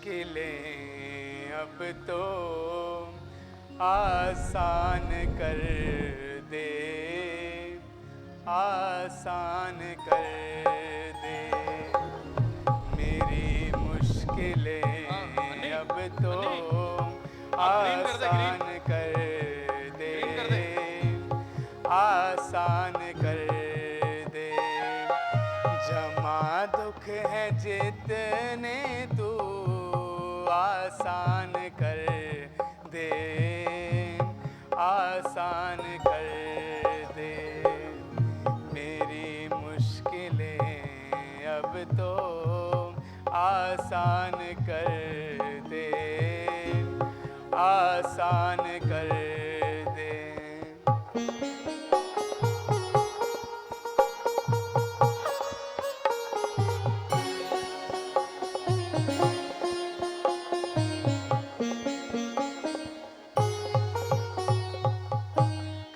मुश्किलें अब तो आसान कर दे, आसान कर दे। मेरी मुश्किलें अब तो आसान कर दे, आसान कर दे। जमा दुख है जितने तू आसान कर दे, आसान कर दे। मेरी मुश्किलें अब तो आसान कर दे, आसान कर दे।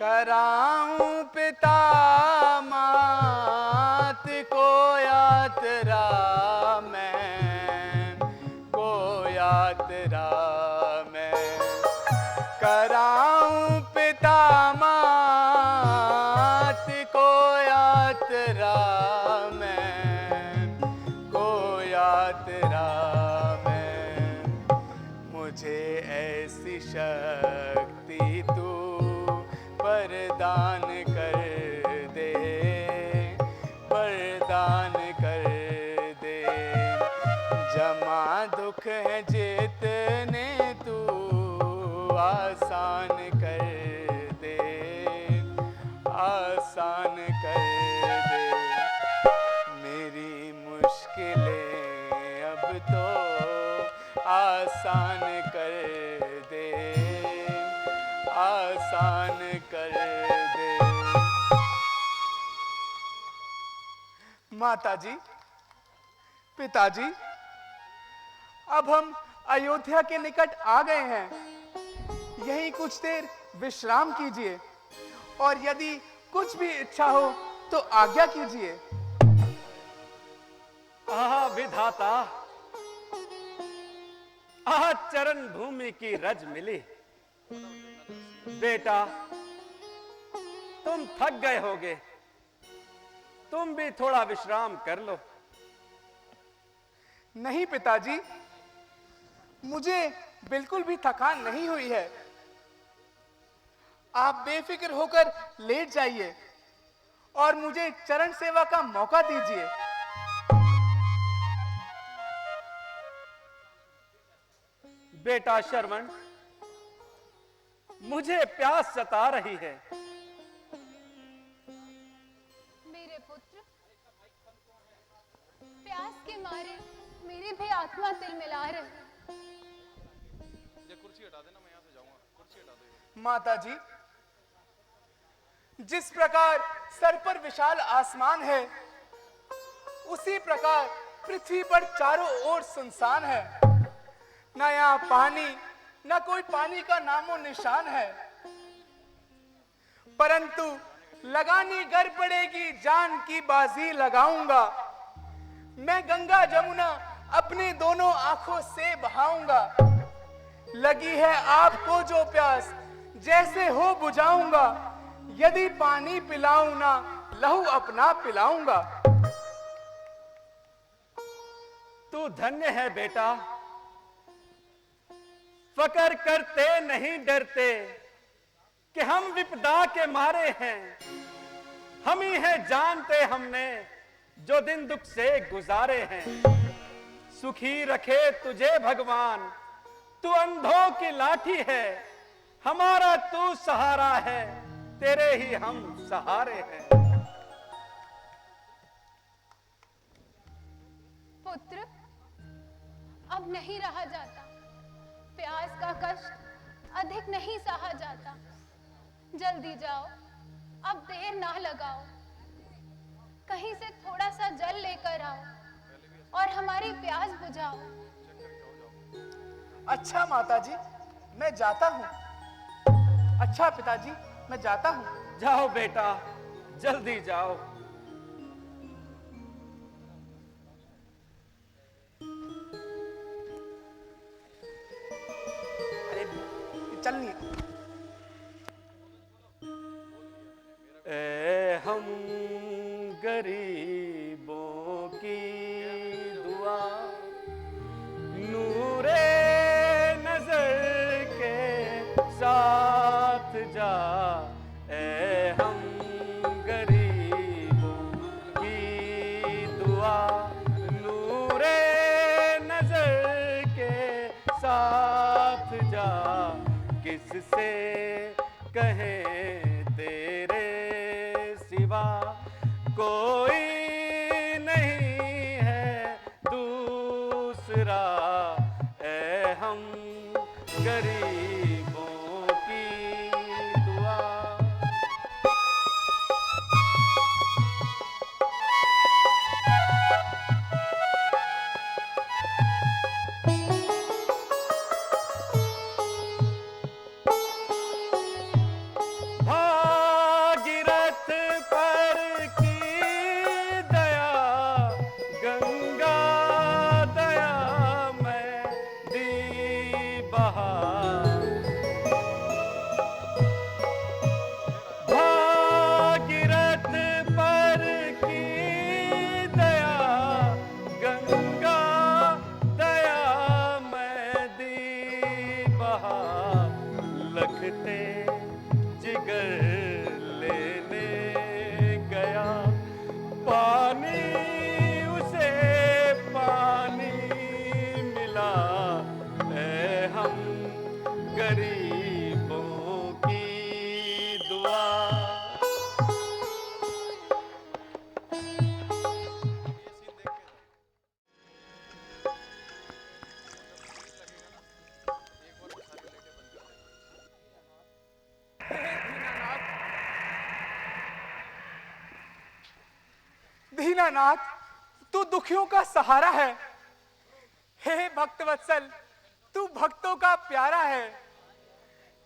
कराऊं पिता मात को यात्रा मैं, को यात्रा मैं। कराऊं पिता मात को यात्रा मैं, को यात्रा मैं। मुझे ऐसी शक्ति तू वरदान कर दे, वरदान कर दे। जमा दुख है जितने तू आसान कर दे, आसान कर दे। मेरी मुश्किलें अब तो आसान कर दे, आसान कर दे। माताजी, पिताजी, अब हम अयोध्या के निकट आ गए हैं। यहीं कुछ देर विश्राम कीजिए और यदि कुछ भी इच्छा हो तो आज्ञा कीजिए। आह विधाता, आह चरण भूमि की रज मिली। बेटा, तुम थक गए होगे, तुम भी थोड़ा विश्राम कर लो। नहीं पिताजी, मुझे बिल्कुल भी थकान नहीं हुई है। आप बेफिक्र होकर लेट जाइए और मुझे चरण सेवा का मौका दीजिए। बेटा श्रवण, मुझे प्यास सता रही है। मेरे पुत्र, प्यास के मारे मेरी भी आत्मा तिलमिला रही। ये कुर्सी हटा देना, मैं यहाँ से जाऊंगा। कुर्सी हटा दो। माता जी, जिस प्रकार सर पर विशाल आसमान है, उसी प्रकार पृथ्वी पर चारों ओर सुनसान है। ना यहाँ पानी, ना कोई पानी का नामो निशान है। परंतु लगानी गर पड़ेगी, जान की बाजी लगाऊंगा। मैं गंगा जमुना अपनी दोनों आंखों से बहाऊंगा। लगी है आपको जो प्यास, जैसे हो बुझाऊंगा। यदि पानी पिलाऊं ना, लहू अपना पिलाऊंगा। तू धन्य है बेटा, फकर करते नहीं डरते कि हम विपदा के मारे हैं। हम ही है जानते हमने जो दिन दुख से गुजारे हैं। सुखी रखे तुझे भगवान, तू अंधों की लाठी है। हमारा तू सहारा है, तेरे ही हम सहारे हैं। पुत्र, अब नहीं रहा जाता। प्यास का कष्ट अधिक नहीं सहा जाता। जल्दी जाओ, अब देर ना लगाओ। कहीं से थोड़ा सा जल लेकर आओ और हमारी प्यास बुझाओ। अच्छा माताजी, मैं जाता हूँ। अच्छा पिताजी, मैं जाता हूँ। जाओ बेटा, जल्दी जाओ। चलनी। ए हम गरीबों की दुआ नूरे नजर के साथ जा, ए हम गरीबों की दुआ नूरे नजर के साथ जा, किससे कहें तेरे सिवा कोई नहीं है दूसरा, ए हम गरीबों की दुआ। भागीरथ पर की दया गंगा दया मैं दी बहार, भागीरथ पर की दया गंगा दया मैं दी बहार, लखते जिगर लेने गया पानी उसे पानी मिला, ए हम गरीबों की दुआ। दीनानाथ, तू दुखियों का सहारा है। हे भक्तवत्सल, तू भक्तों का प्यारा है।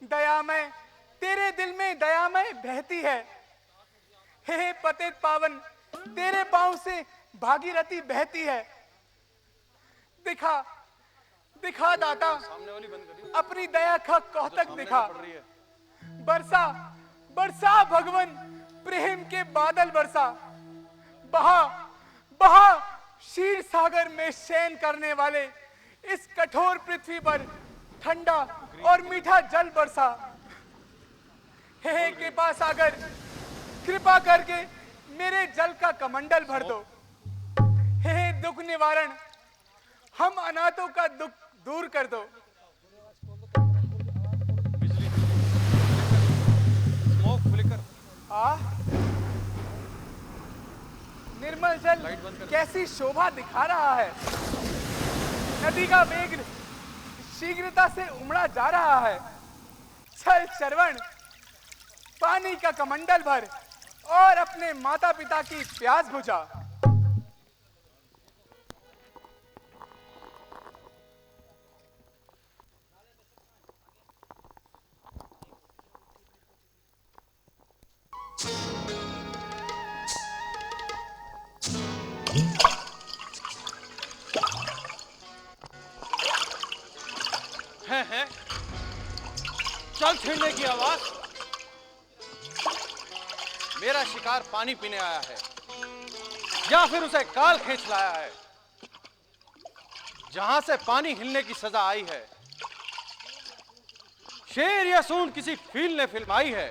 दयामय, तेरे दिल में दयामय बहती है। हे पतित पावन, तेरे पांव से भागीरथी बहती है। दिखा दिखा दाता, अपनी दया का कौतक दिखा। बरसा बरसा भगवन, प्रेम के बादल बरसा। बहा बहा क्षीर सागर में शयन करने वाले इस कठोर पृथ्वी पर ठंडा और मीठा जल बरसा। हे कृपा सागर, कृपा करके मेरे जल का कमंडल भर दो। हे दुख निवारण, हम अनाथों का दुख दूर कर दो। Smoke flicker. निर्मल जल कैसी शोभा दिखा रहा है। नदी का वेग शीघ्रता से उमड़ा जा रहा है। चल श्रवण, पानी का कमंडल भर और अपने माता पिता की प्यास बुझा। है चल छेड़ने की आवाज। मेरा शिकार पानी पीने आया है या फिर उसे काल खींच लाया है। जहां से पानी हिलने की सजा आई है, शेर या सूंड किसी फील ने फिल्माई है।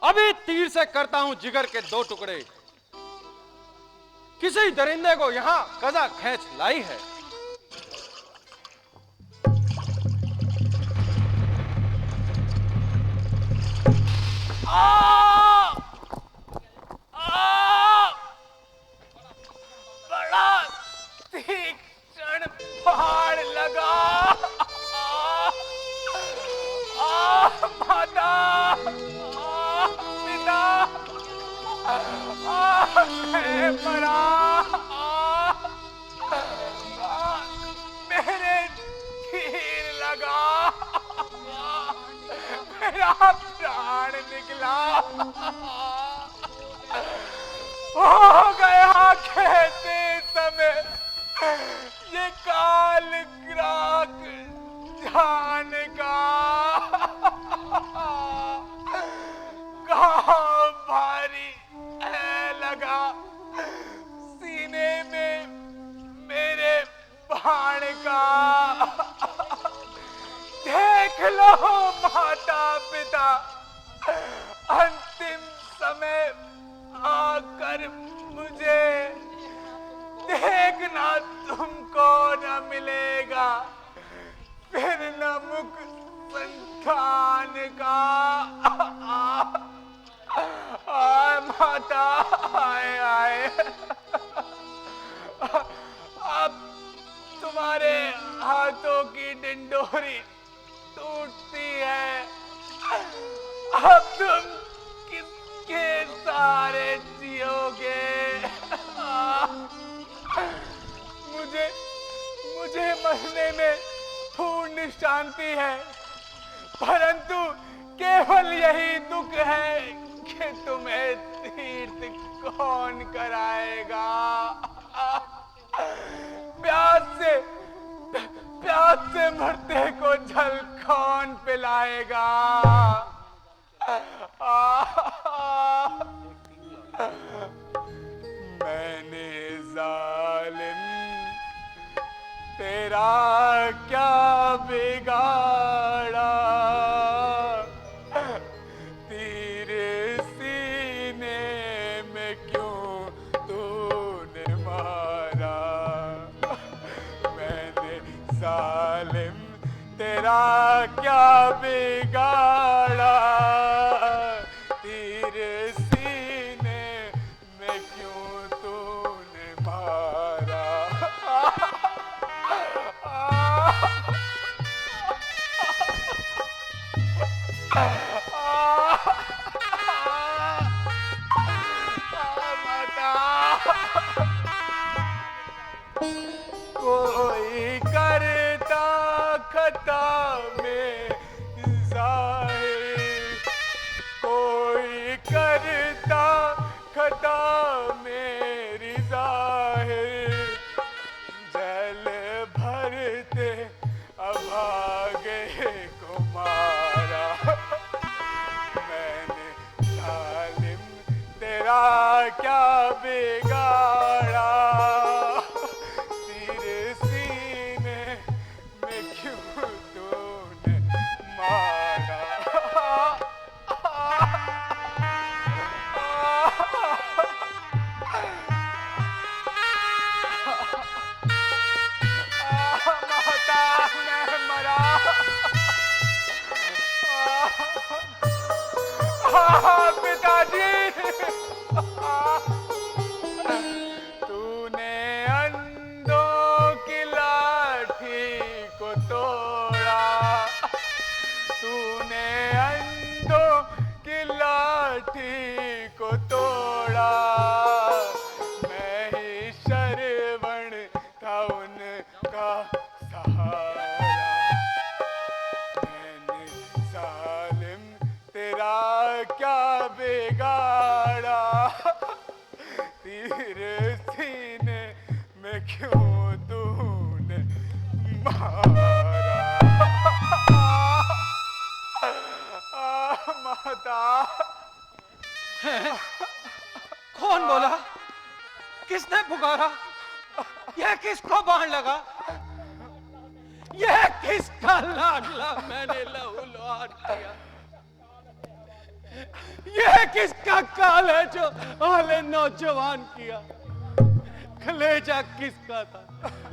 अभी तीर से करता हूं जिगर के 2 टुकड़े। किसी दरिंदे को यहां कजा खींच लाई है। बड़ा तीक्ष्ण पहाड़ लगा। माता, पिता, मैं मरा। मेरे तीर लगा, मेरा प्राण निकला। हो गया कहते समय ये काल ग्राक जान का। कर मुझे देखना, तुमको न मिलेगा फिर न मुख संतान का। आय माता, आए आए। अब तुम्हारे हाथों की डिंडोरी टूटती है। अब तुम किसके सहारे जियोगे? मुझे मरने में पूर्ण शांति है, परंतु केवल यही दुख है कि तुम्हें तीर्थ कौन कराएगा? प्यास से मरते को जल कौन पिलाएगा? मैंने जालिम तेरा क्या बिगाड़ा, तेरे सीने में क्यों तूने मारा? मैंने जालिम तेरा क्या बिगाड़ा, तेरे सीने में क्यों तूने मारा? कोई करता खता में जाहिर, कोई करता खता मेरी जाहिर, जल भरते अभागे को मारा। मैंने जालिम तेरा क्या बिगाड़ा, तेरे सीने में क्यों तूने मारा? माता, मैं मरा। पिताजी, तूने अंधों की लाठी को तोड़ा, तूने अंधों की लाठी को तोड़ा। मैं ही शरवण था उनका सहारा। मैंने जालिम तेरा क्या बिगाड़ा, तेरे सीने में क्यों तूने मारा? माता, कौन बोला? किसने पुकारा? यह किसको बाण लगा? यह किसका लाडला मैंने लहूलुहान किया? यह किसका काल है जो आले नौजवान किया? कलेजा किसका था?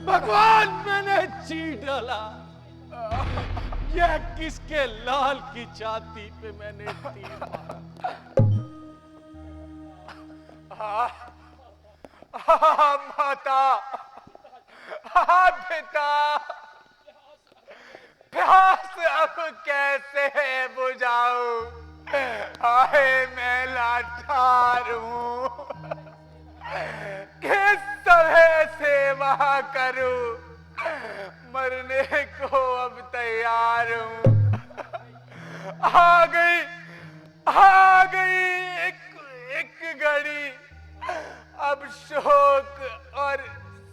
भगवान, मैंने चीर डाला। यह किसके लाल की छाती पे मैंने तीर मारा? माता, पिता, प्यास अब कैसे बुझाऊं? आए मैं लाचार हूँ, किस तरह सेवा करूं? मरने को अब तैयार हूँ। आ गई एक घड़ी, अब शोक और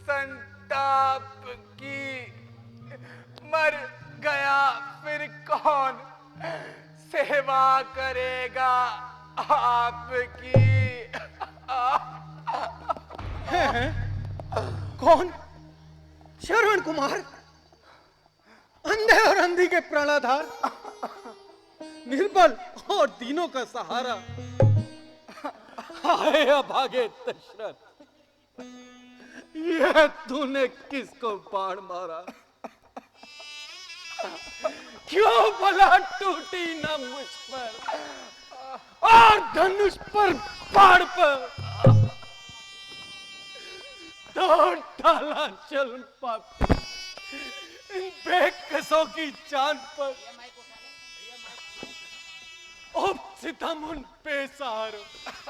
संताप की। मर गया फिर कौन सेवा करेगा आपकी? कौन? श्रवण कुमार, अंधे और अंधी के प्राणाधार, निर्बल और दीनों का सहारा। हाय अभागे दशरथ, ये तूने किसको बाण मारा? क्यों भला टूटी ना मुझ पर और धनुष पर बाण पर? तोड़ डाला चल पापी इन बेकसों की जान पर। अब सितम उन बेसहारों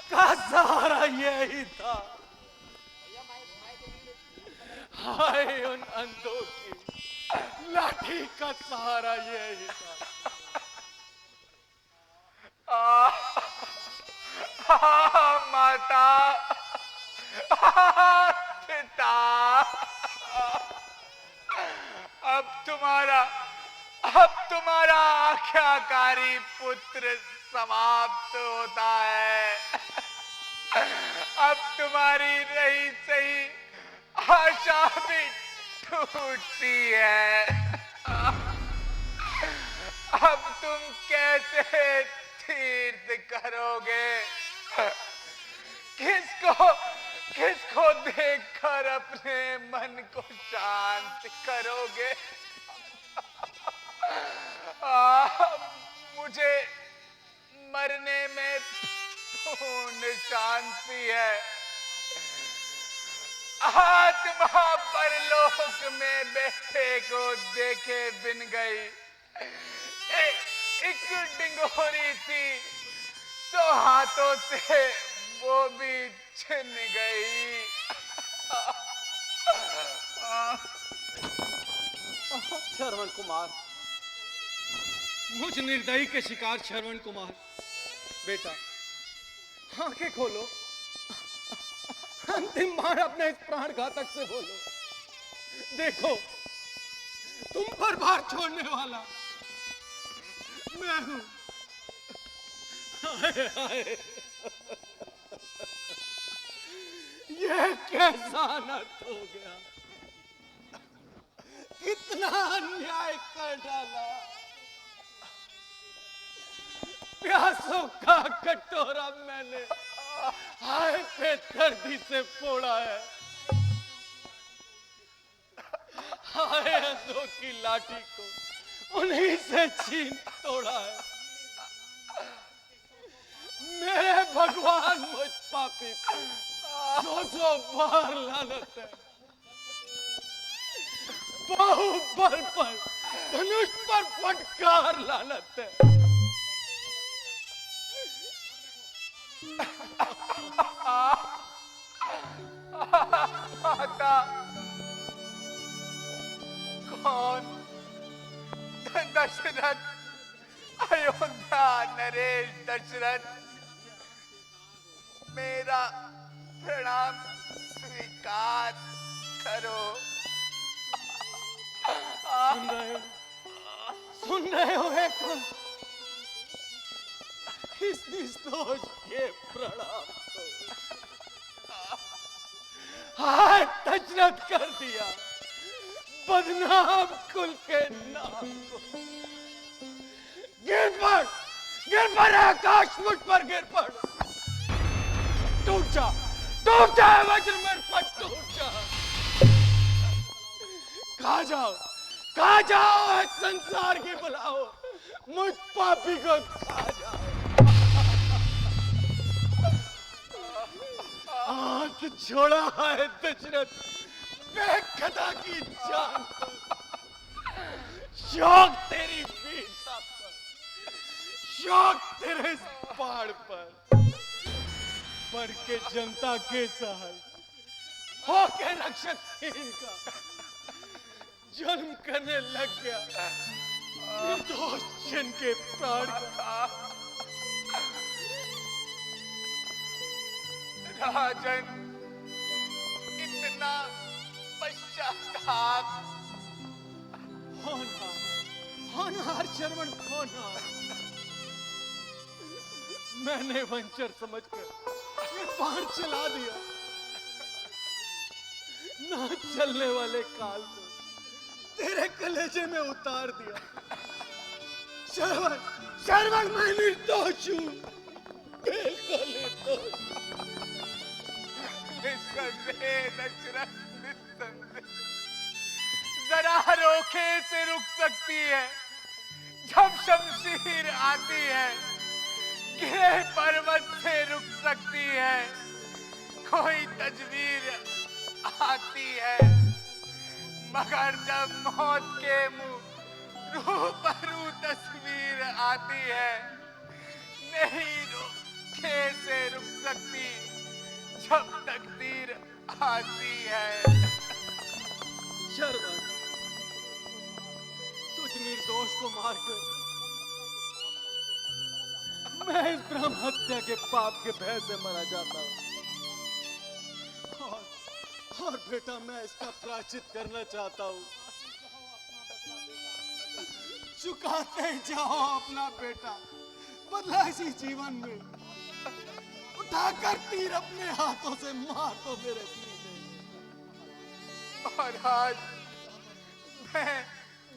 का सहारा यही था। हाय उन अंधों की लाठी का सहारा यही था। माता, पिता, अब तुम्हारा आज्ञाकारी पुत्र समाप्त होता है। अब तुम्हारी रही सही आशा भी टूटती है। अब तुम कैसे तीर्थ करोगे? किसको देखकर अपने मन को शांत करोगे? मुझे मरने में पूर्ण शांति है। आत्मा परलोक में बेटे को देखे बिन गई। एक डिंगोरी थी, तो हाथों से वो भी छिन गई। श्रवण कुमार, मुझ निर्दयी के शिकार श्रवण कुमार, बेटा आंखें खोलो, अंतिम बार अपने इस प्राण घातक से बोलो। देखो, तुम पर भार छोड़ने वाला मैं हूं। हाय हाय, यह कैसा अनर्थ हो गया, कितना अन्याय कर डाला। प्यासों का कटोरा मैंने हाय बेदर्दी से फोड़ा है। हाय अंधों की लाठी को उन्हीं से छीन तोड़ा है। मेरे भगवान मुझ पापी पे 200 बार लानत है। बाहुबल पर, धनुष पर फटकार लानत है। माता, कौन? दशरथ, अयोध्या नरेश दशरथ, मेरा प्रणाम स्वीकार करो। सुन रहे हो है तुम? इस निर्दोष के प्रणाम को हाय दशरथ कर दिया, बदनाम कुल के नाम को। गिर पड़ आकाश, मुझ पर गिर पड़। टूट जा वज्र मेरे पर, टूट जा। कहा जाओ संसार की बुलाओ, मुझ पापी को खा जाओ। हाथ छोड़ा है दशरथ बेखदा की जान पर। शौक तेरी वीरता पर, शौक तेरे इस पहाड़ पर, बढ़ के जनता के सहाय हो के रक्षकहीन का जन्म करने लग गया निर्दोष जन के प्राण का। राजन, इतना पश्चाताप। होनहार श्रवण, होनहार। मैंने वंचर समझकर ये बाण चला दिया। ना चलने वाले काल को तेरे कलेजे में उतार दिया। श्रवण, मैं निर्दोष हूं, बिल्कुल निर्दोष। से नजरत निस्संदेह जरा रोके से रुक सकती है जब शमशीर आती है, गिरे पर्वत से रुक सकती है कोई तजवीर आती है, मगर जब मौत के मुंह रूबरू तस्वीर आती है, नहीं रोके से रुक सकती जब तकदीर आती है। शर्वण, तुझ निर्दोष को मारकर मैं इस ब्रह्म हत्या के पाप के भय से मरा जाता हूं। और बेटा, मैं इसका प्रायश्चित करना चाहता हूं। चुकाते जाओ अपना बेटा, बदला इसी जीवन में। उठाकर तीर अपने हाथों से मार दो मेरे सीने। और आज मैं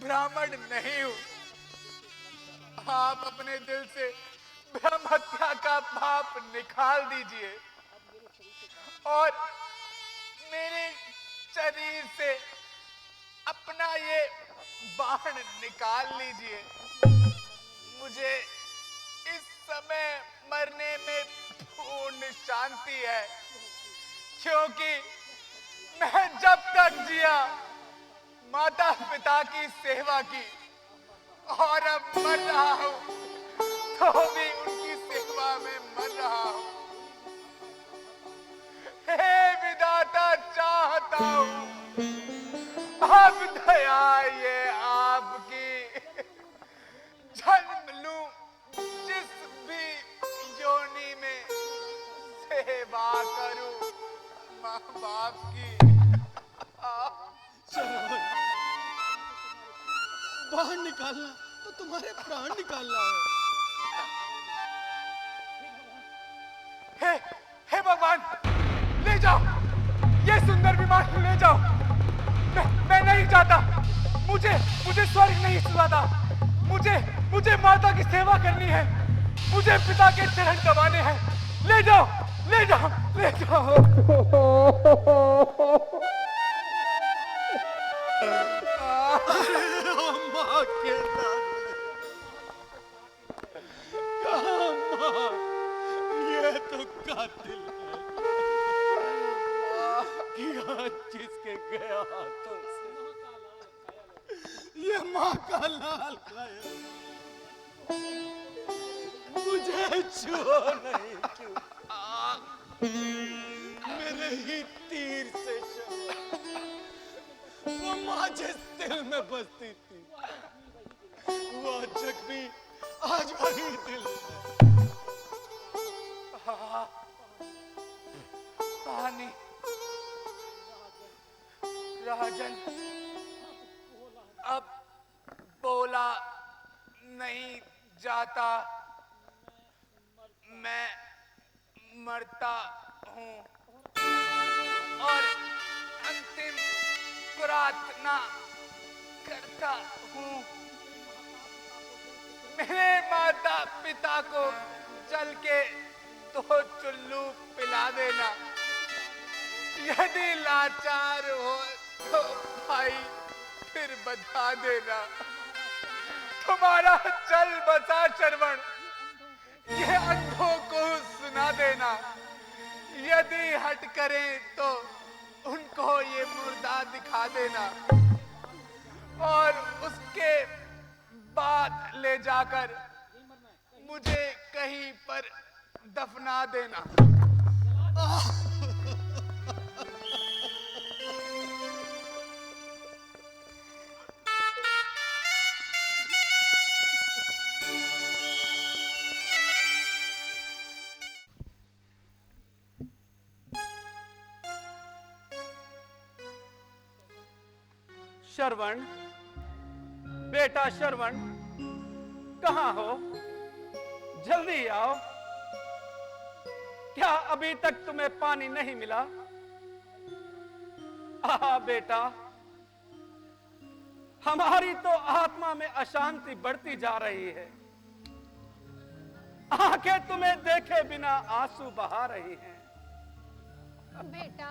ब्राह्मण नहीं हूं, आप अपने दिल से ब्रह्म हत्या का पाप निकाल दीजिए और मेरे शरीर से अपना ये बाण निकाल लीजिए। मुझे इस समय मरने में पूर्ण शांति है, क्योंकि मैं जब तक जिया माता पिता की सेवा की और अब मर रहा हूं तो भी उनकी सेवा में मर रहा हूं। हे विधाता, चाहता हूं अब दया ये आपकी जन्म लूं जिस भी योनि में सेवा करूं माँ बाप की। शर्वण, बाहर निकालना तो तुम्हारे प्राण निकालना है। हे भगवान, ले जाओ ये सुंदर विमान, ले जाओ। मैं नहीं चाहता, मुझे स्वर्ग नहीं सुहाता, मुझे माता की सेवा करनी है, मुझे पिता के चरण दबाने हैं। ले जाओ, ले जाओ, ले जाओ। माँ के माँ, ये तो कातिल है कि आज जिसके गया हाथों से ये माँ का लाल खाया, मुझे छुओ नहीं क्यों? मेरे ही तीर से वो माँ जिस दिल में बसती थी, वो जख्मी आज वही दिल है। कहानी राजन अब बोला नहीं जाता, मैं मरता हूं और अंतिम प्रार्थना करता हूं, मेरे माता पिता को चल के 2 चुल्लू पिला देना। यदि लाचार हो तो भाई फिर बता देना। तुम्हारा चल बसा श्रवण ये अंधों को सुना देना। यदि हट करें तो उनको ये मुर्दा दिखा देना और उसके बाद ले जाकर मुझे कहीं पर दफना देना। श्रवण, बेटा श्रवण, कहां हो? जल्दी आओ। क्या अभी तक तुम्हें पानी नहीं मिला? बेटा, हमारी तो आत्मा में अशांति बढ़ती जा रही है। आंखें तुम्हें देखे बिना आंसू बहा रही हैं। बेटा,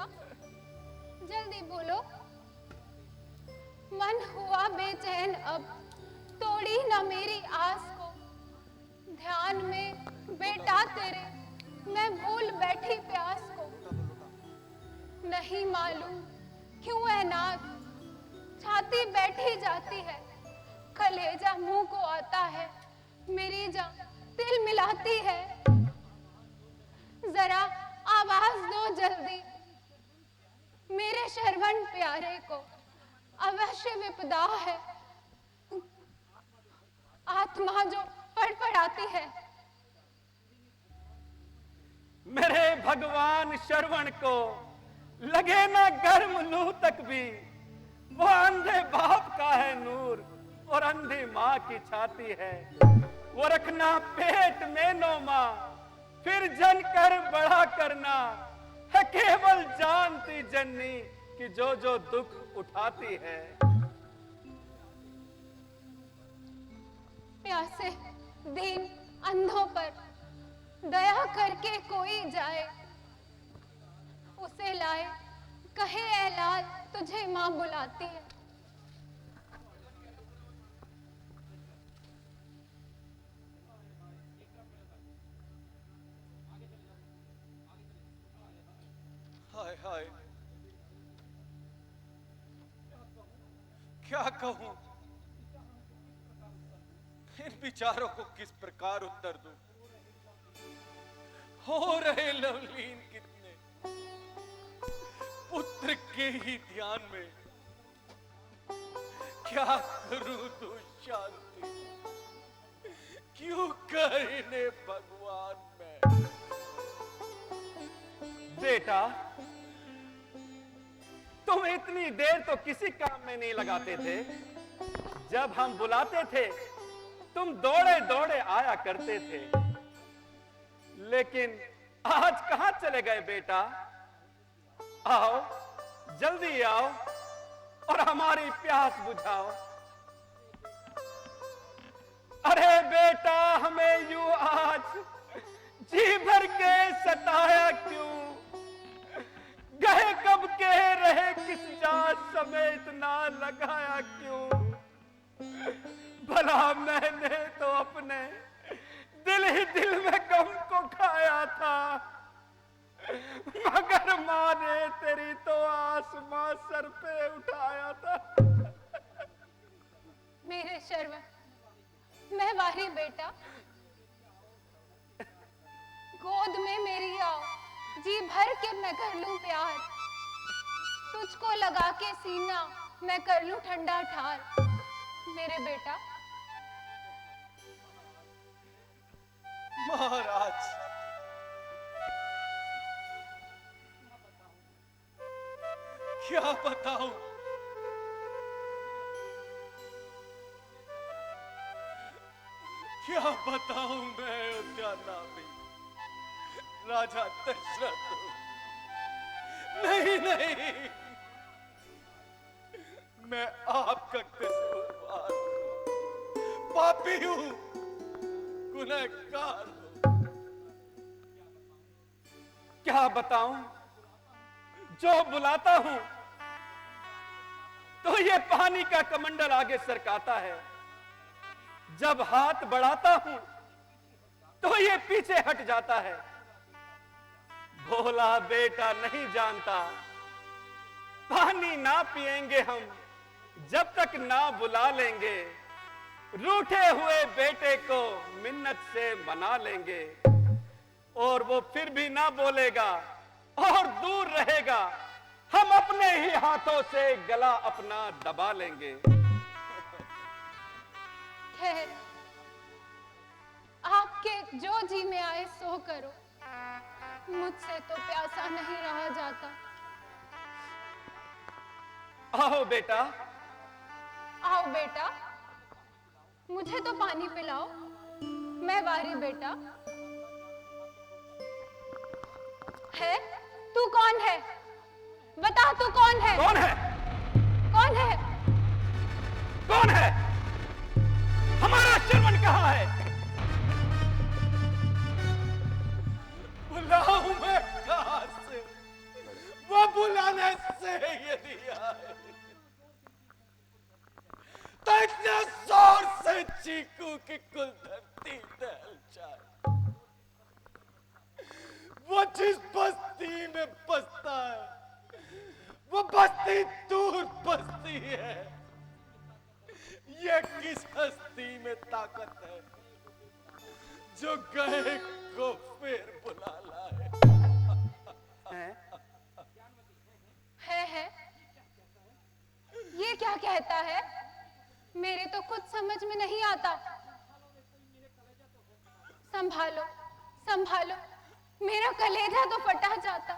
बेटा, जल्दी बोलो। मन हुआ बेचैन अब, तोड़ी ना मेरी आस को। ध्यान में बेटा तेरे मैं भूल बैठी प्यास को। नहीं मालूम क्यों है नाथ, छाती बैठी जाती है। कलेजा मुंह को आता है, मेरी जान दिल मिलाती है। जरा आवाज दो जल्दी, मेरे शरवण प्यारे को अवश्य विपदा है। आत्मा जो फड़फड़ाती है। मेरे भगवान श्रवण को लगे ना गर्म लू तक भी, वो अंधे बाप का है नूर और अंधी माँ की छाती है। वो रखना पेट में नो माँ, फिर जन कर बड़ा करना है। केवल जानती जननी कि जो जो दुख उठाती है। प्यासे दीन अंधों पर दया करके कोई जाए। उसे लाए कहे ऐ लाल, तुझे माँ बुलाती है। हाय हाय, क्या कहूं, इन विचारों को किस प्रकार उत्तर दूं। हो रहे लवलीन कितने पुत्र के ही ध्यान में, क्या करूं तू शांति, क्यों कर इन्हें भगवान मैं। बेटा, तुम इतनी देर तो किसी काम में नहीं लगाते थे। जब हम बुलाते थे तुम दौड़े दौड़े आया करते थे। लेकिन आज कहां चले गए बेटा? आओ, जल्दी आओ और हमारी प्यास बुझाओ। अरे बेटा, हमें यूं आज जी भर के सताया क्यों? गए कब के रहे किस जात, समय इतना लगाया क्यों? भला मैंने तो अपने दिल ही दिल में गम को खाया था, मगर माँ ने तेरी तो आसमां सर पे उठाया था। मेरे शर्वण, मैं वारी बेटा, गोद में मेरी आओ, जी भर के मैं कर लूं प्यार। तुझको लगा के सीना मैं कर लूं ठंडा ठार। मेरे बेटा। महाराज, क्या बताऊं, क्या बताऊं मैं अयोध्या नामी राजा दशरथ हूं। नहीं नहीं, मैं आपका कसूरवार हूं, पापी हूं, गुनहगार हूं। क्या बताऊं? जो बुलाता हूं तो ये पानी का कमंडल आगे सरकाता है। जब हाथ बढ़ाता हूं तो ये पीछे हट जाता है। भोला बेटा नहीं जानता, पानी ना पिएंगे हम जब तक ना बुला लेंगे। रूठे हुए बेटे को मिन्नत से मना लेंगे और वो फिर भी ना बोलेगा और दूर रहेगा। हम अपने ही हाथों से गला अपना दबा लेंगे। खैर, आपके जो जी में आए सो करो, मुझसे तो प्यासा नहीं रहा जाता। आओ बेटा, आओ बेटा, मुझे तो पानी पिलाओ। मैं वारी बेटा। है? तू कौन है? बता, तू कौन है? कौन है? कौन है? कौन है? हमारा श्रवण कहाँ है? बुलाऊं मैं कहां से? वो से यदि आए तो इतने जोर से चीखूं कि कुल धरती दहल जाए। वो जिस बस्ती में बसता है वो बस्ती दूर बसती है। ये किस हस्ती में ताकत है जो गए को फिर बुला लाए। है ये क्या कहता है? मेरे तो कुछ समझ में नहीं आता। संभालो संभालो, मेरा कलेजा तो फटा जाता।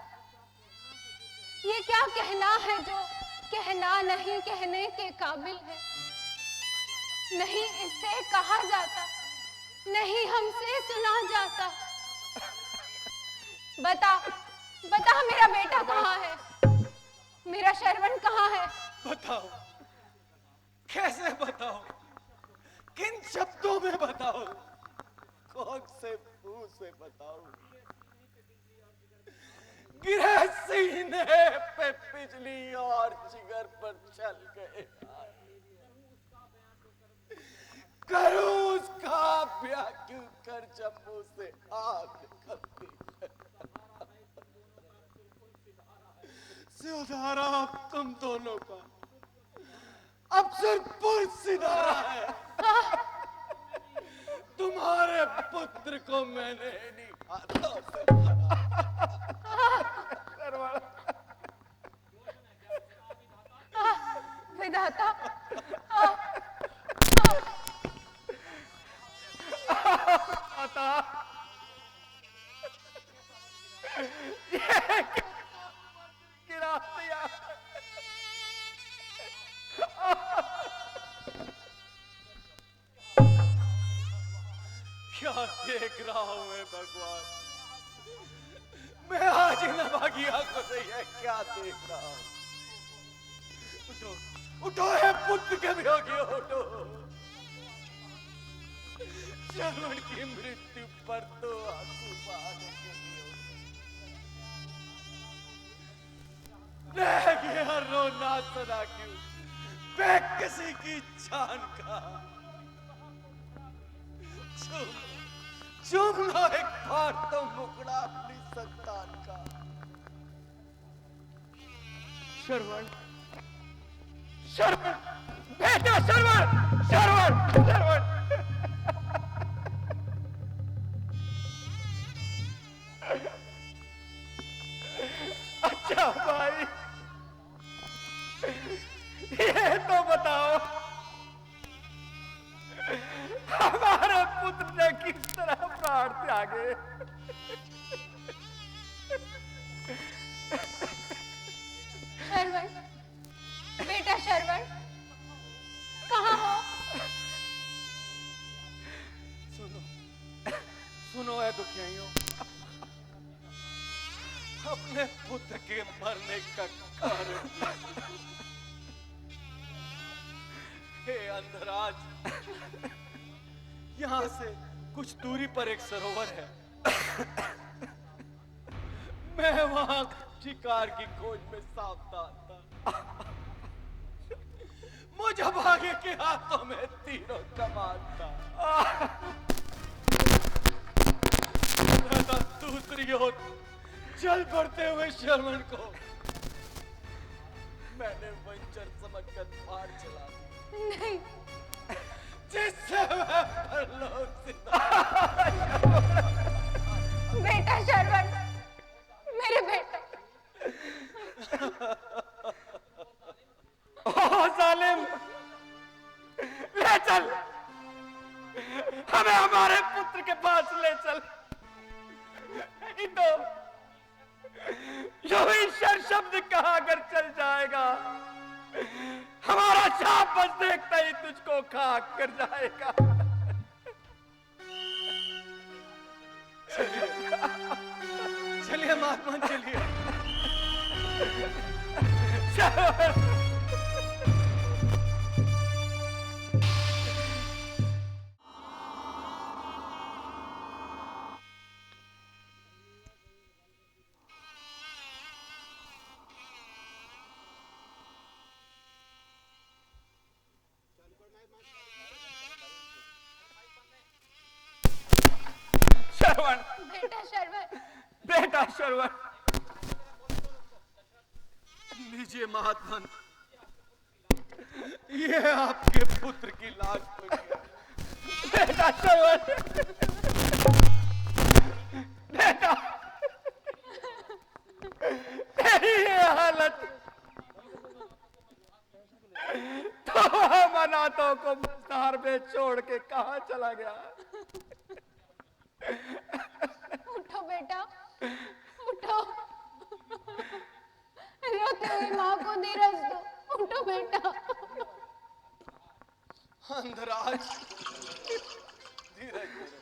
ये क्या कहना है जो कहना नहीं कहने के काबिल है। नहीं इससे कहा जाता, नहीं हमसे सुना जाता। बता बता, मेरा बेटा कहाँ है? मेरा शरवण कहाँ है? बताओ, कैसे बताओ, किन शब्दों में बताओ, कौन से मुंह से बताओ? गिरे सीने पे बिजली और जिगर पर चल गए। करूं उसका ब्याह क्यों कर जब मुंह से आग निकलती है। सिधारा अब तुम दोनों का अफसरपुर सिधारा है। तुम्हारे पुत्र को मैंने नहीं हाथों से विधाता, गिरा दिया। क्या देख रहा हूं मैं भगवान? मैं आज इन भागी आंखों से यह क्या देख रहा हूं? उठो उठो, है पुत्र के वियोगी, उठो। श्रवण की मृत्यु पर तो आंसू बहाने के लिए रह गया रोना सदा क्यों बेकसी की जान का। चुम लो एक बार तो मुकड़ा अपनी संतान का। शरवण, शरवण, बेटा शरवण, शरवण, शरवण। अच्छा भाई, ये तो बताओ हमारे पुत्र ने किस तरह प्राण त्यागे? शरवण, बेटा शरवण, कहाँ हो? सुनो सुनो है दुखियाइयों, अपने पुत्र के मरने का कारण हे अंधराज, यहां से कुछ दूरी पर एक सरोवर है। मैं वहां शिकार की खोज में सावधान था। मुझे भागे के हाथों में तीरों कमान था। दूसरी ओर चल पड़ते हुए शरवण को मैंने वंचर समझकर मार चला दी, नहीं, जिससे मैं परलोक से बेटा शरवण, मेरे बेटा। ओ जालिम, ले चल, हमें हमारे पुत्र के पास ले चल। नहीं तो जो ईश्वर शब्द कहा अगर चल जाएगा, हमारा शाप बस देखता ही तुझको खाक कर जाएगा। चलिए महात्मा, चलिए। महात्मन, ये आपके पुत्र की लाश पड़ी है। बेटा श्रवण, बेटा तेरी ये हालत तो हम अनाथों को मझधार में छोड़ के कहां चला गया? उठो बेटा, उठो। रोते हुए माँ को धीरज दो। उठो बेटा। अंधराज, धीरज धरो,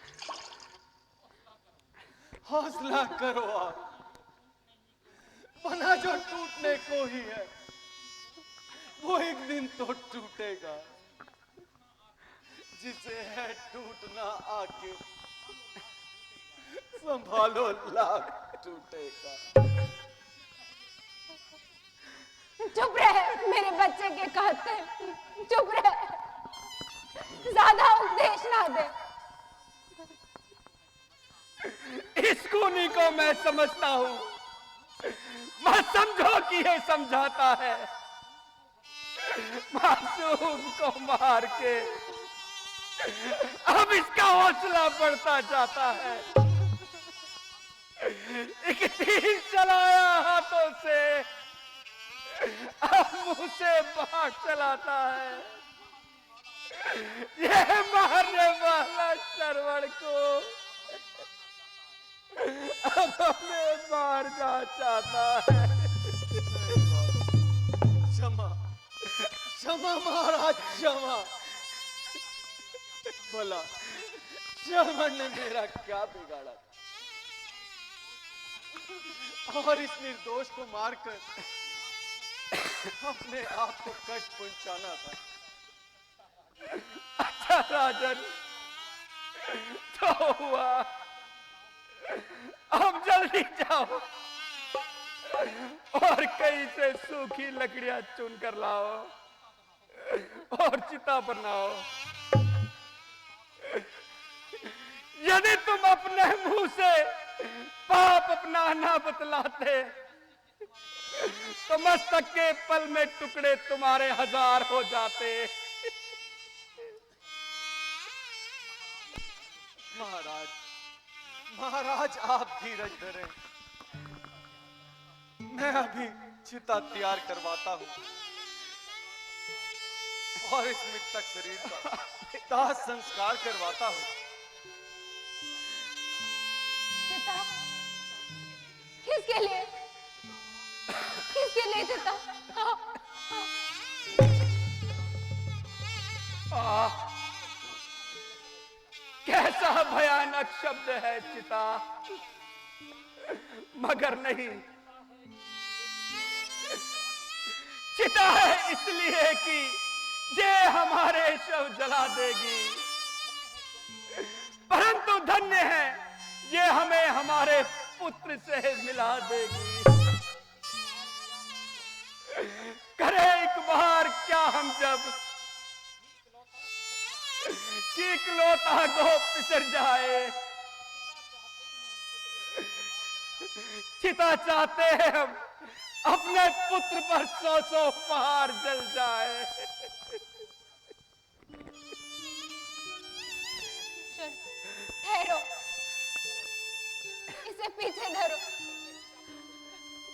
हौसला करो आप। बना जो टूटने को ही है, वो एक दिन तो टूटेगा। जिसे है टूटना आके, संभालो लाख टूटेगा। चुप रहे मेरे बच्चे के कहते, चुप रहे, ज्यादा उपदेश ना दे। इस खूनी को मैं समझता हूं, मत समझो कि ये समझाता है। मासूम को मार के अब इसका हौसला बढ़ता जाता है। एक तीर चलाया हाथों से, अब मुंह से बाहर चलाता है। यह मारने वाला श्रवण को अब हमें मारना चाहता है। क्षमा, क्षमा महाराज, क्षमा। भला श्रवण ने मेरा क्या बिगाड़ा और इस निर्दोष को मारकर अपने आप को कष्ट पहुंचाना था। अच्छा राजन, तो हुआ, अब जल्दी जाओ और कहीं से सूखी लकड़ियां चुन कर लाओ और चिता बनाओ। यदि तुम अपने मुंह से पाप अपना ना बतलाते तो मस्तक के पल में टुकड़े तुम्हारे 1000 हो जाते। महाराज, महाराज आप धीरज धरें। मैं अभी चिता तैयार करवाता हूं और इस मृतक शरीर का दाह संस्कार करवाता हूं। चिता किसके लिए, किसके लिए चिता? कैसा भयानक शब्द है चिता, मगर नहीं, चिता है इसलिए कि ये हमारे शव जला देगी, परंतु धन्य है ये हमें हमारे पुत्र से मिला देगी। करे एक बार क्या हम जब कि इकलौता को पिसर जाए। चिता चाहते हैं हम अपने पुत्र पर 100 पहाड़ जल जाए। ठहरो, इसे पीछे धरो।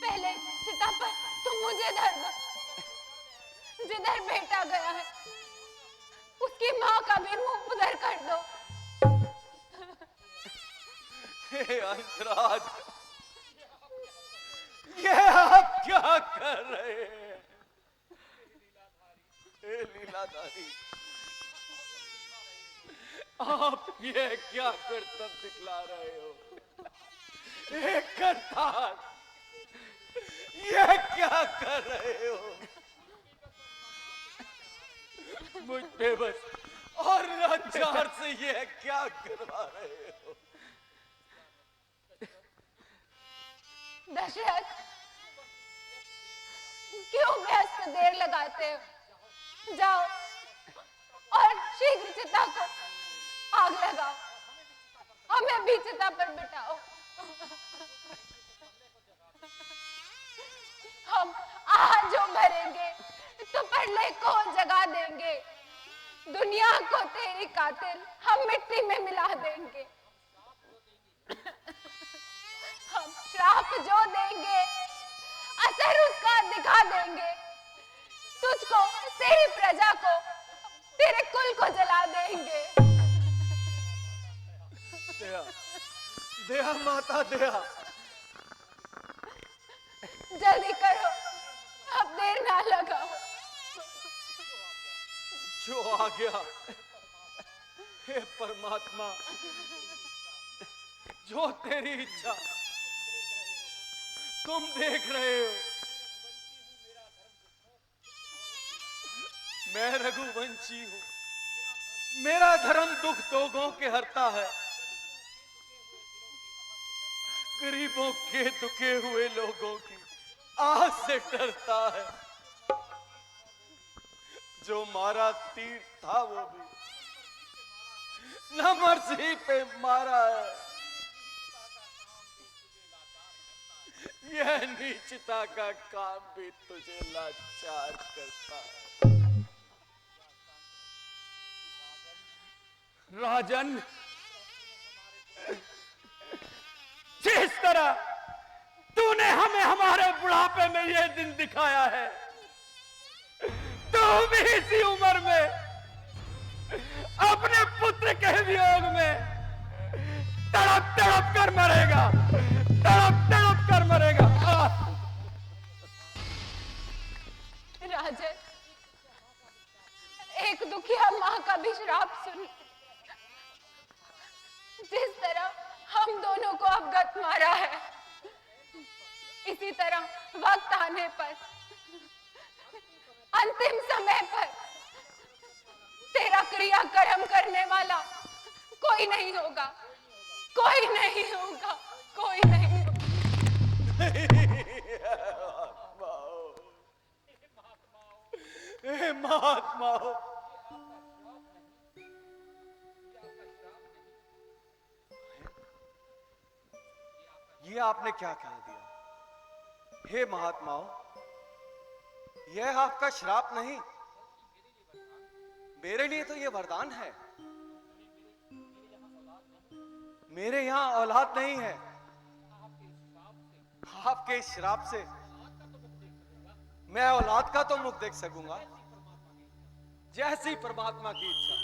पहले चिता पर तुम मुझे धर दो। जिधर बेटा गया है उसकी माँ का भी मुंह उधर कर दो। हे अंतराज, ये आप क्या कर रहे हैं? हे लीलाधारी, आप ये क्या करतब दिखला रहे हो? हे करतार, ये क्या कर रहे हो? मुझ बेबस और लाचार से ये क्या करवा रहे हो? दशरथ, क्यों व्यस्त देर लगाते हो? जाओ और शीघ्र चिता को आग लगाओ, हमें भी चिता पर बिठाओ। हम आज जो मरे जगा देंगे, दुनिया को तेरी कातिल हम मिट्टी में मिला देंगे। हम श्राप जो देंगे असर उसका दिखा देंगे, तुझको, तेरी प्रजा को, तेरे कुल को जला देंगे। दया, दया माता दया। जल्दी करो, अब देर ना लगाओ। जो आ गया, हे परमात्मा, जो तेरी इच्छा। तुम देख रहे हो, मैं रघुवंशी हूं, मेरा धर्म दुख दोगों के हरता है, गरीबों के दुखे हुए लोगों की आह से डरता है। जो मारा तीर था वो भी न मर्जी पे मारा है। यह नीचता का काम भी तुझे लाचार करता है। राजन, जिस तरह तूने हमें हमारे बुढ़ापे में यह दिन दिखाया है, तू भी इसी उम्र में अपने पुत्र के वियोग में तड़प तड़प कर मरेगा, तड़प तड़प कर मरेगा। राजन, एक दुखिया माँ का भी श्राप सुन। जिस तरह हम दोनों को अवगत मारा है, इसी तरह वक्त आने पर, अंतिम समय पर तेरा क्रियाकर्म करने वाला कोई नहीं होगा, कोई नहीं होगा, कोई नहीं होगा। हे महात्माओं, ये आपने क्या कह दिया? हे महात्माओं, यह आपका श्राप नहीं, मेरे लिए तो यह वरदान है। मेरे यहां औलाद नहीं है, आपके श्राप से मैं औलाद का तो मुख देख सकूंगा, जैसी परमात्मा की इच्छा।